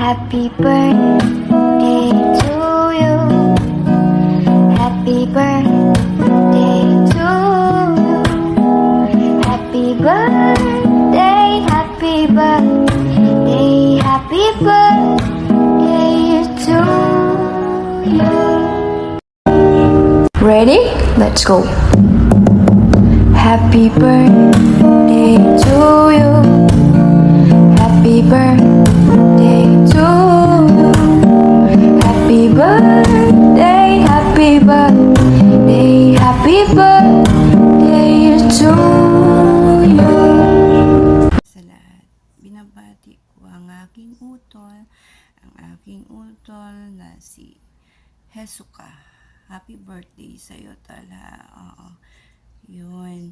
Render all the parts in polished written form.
Happy birthday to you. Happy birthday to you. Happy birthday, happy birthday, happy birthday to you. Ready? Let's go. Happy birthday to you. Happy birthday to you. Happy birthday, happy birthday, happy birthday to you. Sa lahat, binabati ko ang aking utol na si Hesuka. Happy birthday sa'yo, tol, ha? Oo. Yun.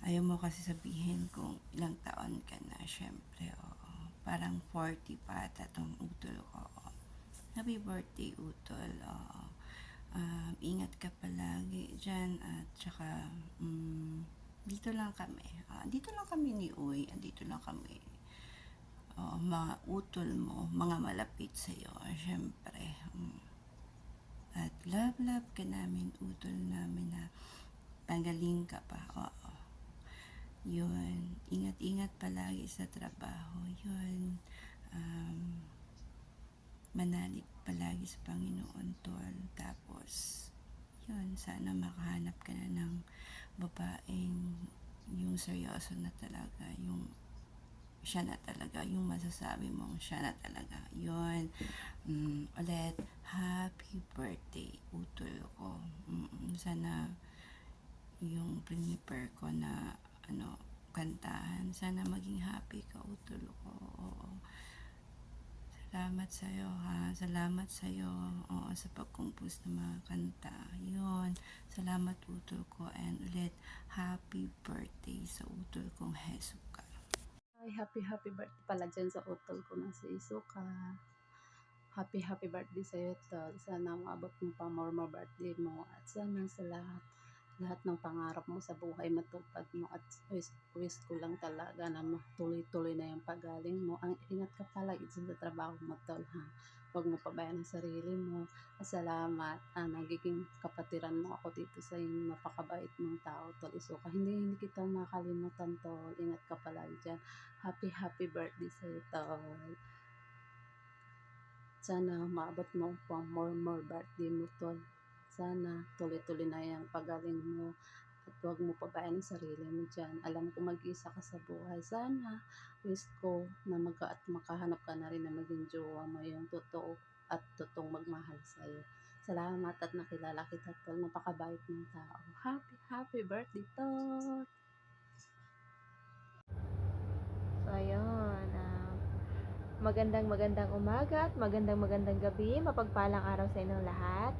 Ayaw mo kasi sabihin kung ilang taon ka na, syempre, oo. Parang 40 pa ata tong utol ko, oo. Happy birthday, utol, oo. Ingat ka palagi dyan, at saka, dito lang kami. Dito lang kami ni Uy, dito lang kami. Mga utol mo, mga malapit sa'yo, syempre. At love ka namin, utol namin, na pagaling ka pa, oo. Yun, ingat palagi sa trabaho, yun. Manalig palagi sa Panginoon, tol. Tapos, yun, sana makahanap ka na ng babaeng yung seryoso na talaga, yung siya na talaga, yung masasabi mong siya na talaga, yun. Ulit, happy birthday, utol ko. Sana yung prepare ko na kantahan, sana maging happy ka, utol ko. Oo. Salamat sa'yo, ha. Salamat sa'yo, oo, sa pag-compose ng mga kanta. Yun. Salamat, utol ko. And ulit, happy birthday sa utol kong Hesuka. Ay, happy birthday pala dyan sa utol ko na si Isuka. Happy birthday sa'yo, tol. Sana maabot mo pa more birthday mo. At sana sa lahat ng pangarap mo sa buhay matupad mo. At wish ko lang talaga na tuloy-tuloy na yung pagaling mo. Ang ingat ka palagi sa trabaho mo, tol, ha. Huwag mo pabayaan ang sarili mo. At salamat. Nagiging kapatiran mo ako dito sa yung napakabait mong tao, tol Isuka. Hindi kita makalimutan, tol. Ingat ka palagi dyan. Happy birthday sa'yo, tol. Sana maabot mo pa more birthday mo, tol. Sana tuloy-tuloy na yung pagaling mo. At huwag mo pabayaan ang sarili mo dyan. Alam ko mag-isa ka sa buhay. Sana wish ko na makahanap ka na rin na maging jowa mo yung totoo at totoong magmahal sa'yo. Salamat at nakilala kita, tol. Napakabait ng tao. Happy birthday, tol. So, ayun. Magandang umaga at magandang gabi. Mapagpalang araw sa inyong lahat.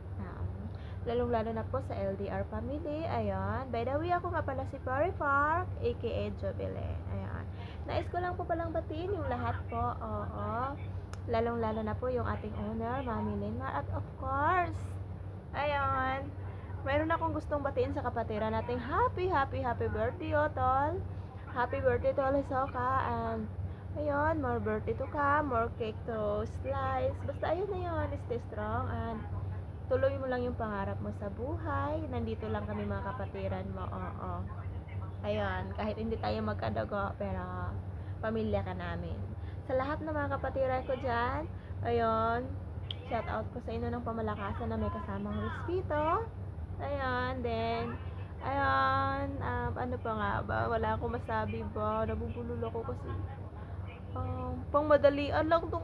Lalong-lalo na po sa LDR family. Ayan. By the way, ako nga pala si Pari Park, aka Jobelen. Ayan. Nais ko lang po palang batiin yung lahat po. Oo. Lalong-lalo na po yung ating owner, Mami Linma. At of course, ayan. Mayroon akong gustong batiin sa kapatiran nating happy birthday, tol. Happy birthday, tol Hisoka. And ayun, more birthday to come, more cake to slice. Basta ayun na yun, stay strong and tuloy mo lang yung pangarap mo sa buhay. Nandito lang kami mga kapatiran mo, oo. Ayun, kahit hindi tayo magkadago, pero pamilya ka namin. Sa lahat ng mga kapatiran ko dyan, ayun, shout out ko sa inyo ng pamalakasan na may kasamang respeto. Ayun, then, ayun, ano pa nga ba? Wala akong masabi ba? Nabubulol ako kasi pang madalian lang tong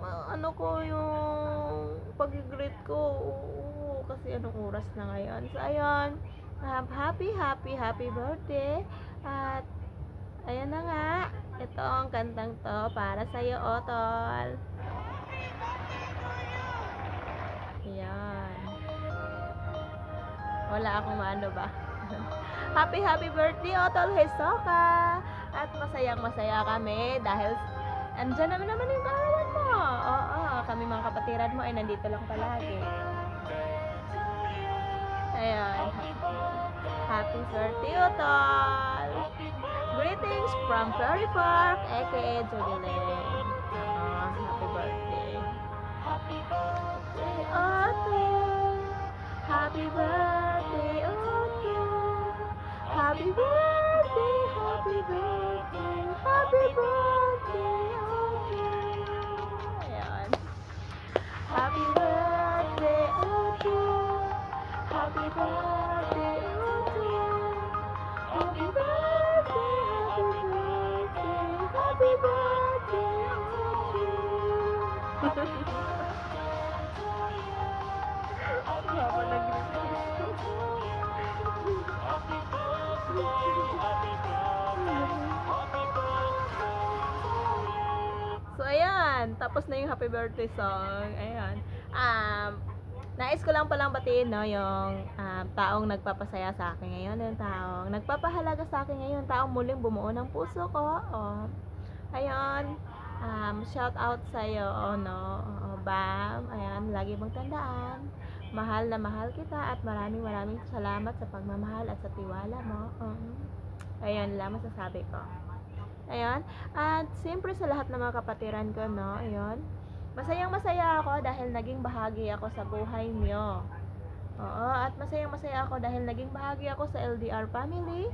yung pag-greet ko. Oo, kasi anong oras na ngayon. So, ayun, happy birthday. At, ayan na nga, ito ang kantang to para sa'yo, Otol. Ayan. Wala akong maano ba. happy birthday, Otol Hisoka. At masaya kami dahil andyan naman yung kawan mo. Oo, kami mga kapatiran mo ay nandito lang palagi. Ayan. Happy birthday, Otol. Greetings from Prairie Park, aka Jubilee. Happy birthday. Mama nag-request. So, ayan. Tapos na yung happy birthday song. Ayan. Nais ko lang palang batiin, no, yung taong nagpapasaya sa akin ngayon, yung taong nagpapahalaga sa akin ngayon, taong muling bumuo ng puso ko. Oh. Ayun. Shout out sa iyo, no. Bam. Ayan, lagi mong tandaan. Mahal na mahal kita at maraming salamat sa pagmamahal at sa tiwala mo. Ayun lang masasabi ko. Ayun. At siyempre sa lahat ng mga kapatiran ko, no, ayun. Masayang masaya ako dahil naging bahagi ako sa buhay niyo. Oo, at masayang masaya ako dahil naging bahagi ako sa LDR family.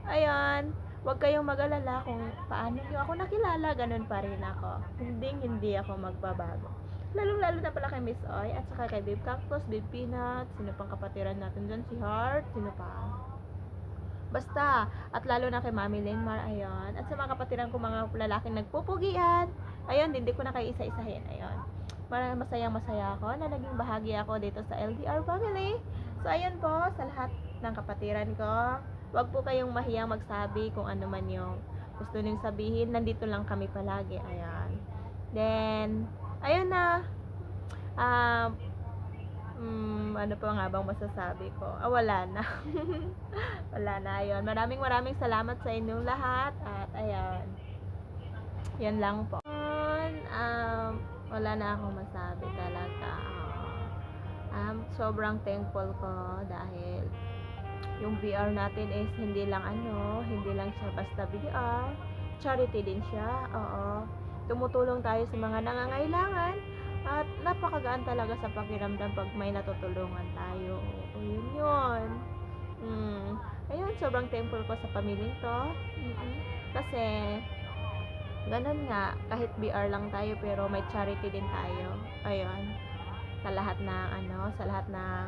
Ayun. Huwag kayong mag-alala kung paano niyo ako nakilala, ganun pa rin ako. Hindi ako magbabago. Lalong-lalo na pala kay Miss Oy at saka kay Babe Cactus, Babe Peanut, sino pang kapatiran natin dyan, si Heart, sino pa? Basta, at lalo na kay Mami Lenmar, ayun. At sa mga kapatiran ko, mga lalaking nagpupugian, ayun, hindi ko na kayo isa-isahin, ayun. Masayang-masaya ako na naging bahagi ako dito sa LDR family. So, ayun po, sa lahat ng kapatiran ko, wag po kayong mahiyang magsabi kung ano man yung gusto niyong sabihin. Nandito lang kami palagi, ayan. Then, ayun na, ano pa nga bang masasabi ko? Wala na. Wala na, ayun. Maraming salamat sa inyong lahat. At ayan. Yan lang po. Wala na akong masabi talaga. Sobrang thankful ko dahil yung VR natin is hindi lang siya basta VR. Charity din siya. Oo. Tumutulong tayo sa mga nangangailangan. At napakagaan talaga sa pakiramdam pag may natutulungan tayo. O, yun. Ayun, sobrang thankful ko sa pamilyang to. Kasi, ganun nga, kahit BR lang tayo, pero may charity din tayo. Ayun. Sa lahat ng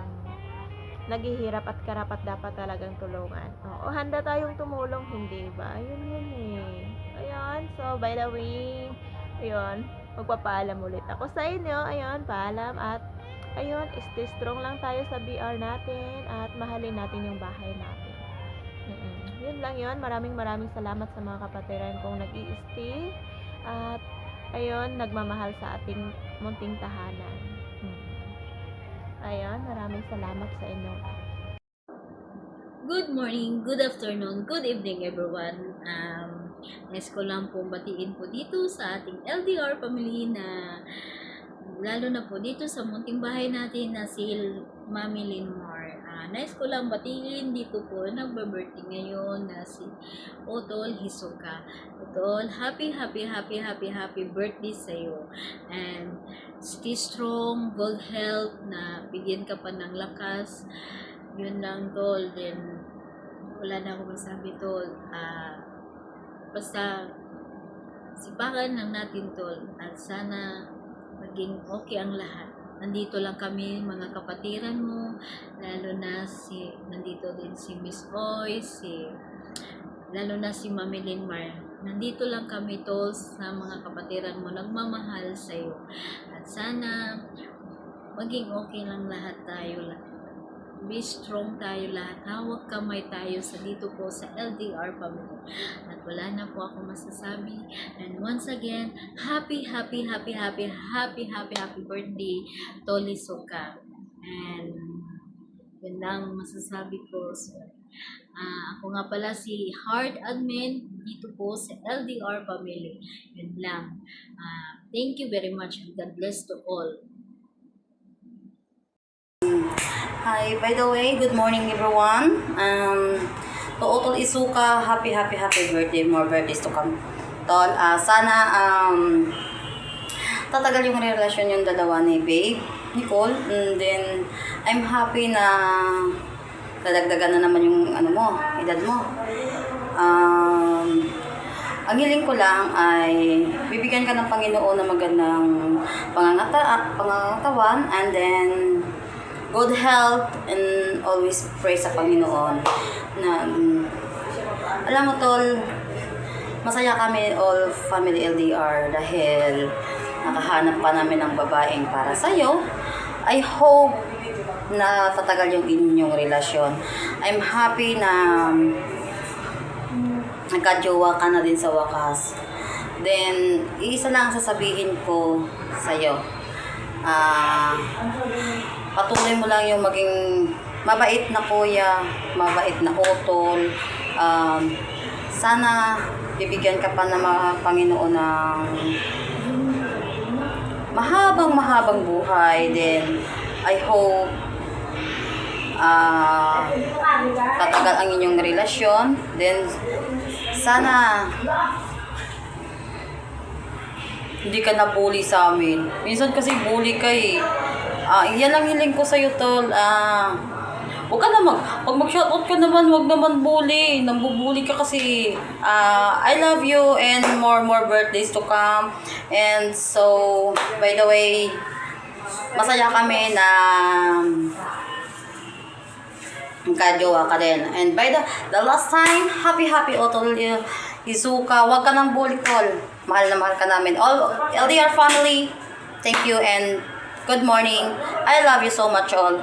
naghihirap at karapat dapat talagang tulungan. O, handa tayong tumulong, hindi ba? Ayun eh. Ayun, so by the way, ayun, magpapaalam ulit ako sa inyo. Ayun, paalam at ayun, stay strong lang tayo sa BR natin at mahalin natin yung bahay natin. Yun lang yun. Maraming salamat sa mga kapatiran kong nag-i-stay at ayun, nagmamahal sa ating munting tahanan. Ayun, maraming salamat sa inyo. Good morning, good afternoon, good evening everyone. Nais ko lang po batiin po dito sa ating LDR family na lalo na po dito sa munting bahay natin na si Mami Lenmar. Nais ko lang batiin dito po nagbe-birthday ngayon na si Otol Hisoka. Otol, happy birthday sa'yo. And stay strong, good health, na bigyan ka pa ng lakas. Yun lang, Tol. Then, wala na akong masabi, Tol. Basta, sipakan lang natin, Tol. At sana maging okay ang lahat. Nandito lang kami, mga kapatiran mo. Lalo na nandito din si Miss Oy, lalo na si Mami Lenmar. Nandito lang kami, Tol, sa mga kapatiran mo. Nagmamahal sa'yo. At sana maging okay lang lahat tayo. Be strong tayo lahat. Hawak kamay tayo dito po sa LDR family. At wala na po ako masasabi. And once again, happy birthday, Tol Hisoka. And yun lang masasabi ko. So, ako nga pala si Heart Admin dito po sa LDR family. Yun lang. Thank you very much. God bless to all. Hi, by the way, good morning everyone. To Otol Isuka, happy birthday, more birthdays to come. Tol, sana tatagal yung relasyon yung dalawa ni Babe, Nicole. And then, I'm happy na dadagdagan na naman yung edad mo. Ang hiling ko lang ay bibigyan ka ng Panginoon ng magandang pangangatawan, and then good health, and always pray sa Panginoon na alam mo, Tol, masaya kami all family LDR dahil nakahanap pa namin ng babaeng para sa'yo. I hope na tatagal yung inyong relasyon. I'm happy na nagkajowa ka na din sa wakas. Then, isa lang ang sasabihin ko sa'yo. Patuloy mo lang yung maging mabait na kuya, mabait na utol. Sana bibigyan ka pa ng mga Panginoon ng mahabang buhay. Then, I hope tatagal ang inyong relasyon. Then, sana hindi ka na bully sa amin. Minsan kasi bully ka eh. Yan lang hiling ko sa'yo, tol. Huwag ka naman, pag mag-shoutout ka naman, huwag naman bully. Nambubully ka kasi. I love you and more birthdays to come. And so, by the way, masaya kami na kajowa ka din. And by the last time, happy Otol Izuka. Huwag ka nang bully, tol. Mahal na mahal ka namin. All LDR family, thank you and good morning. I love you so much all.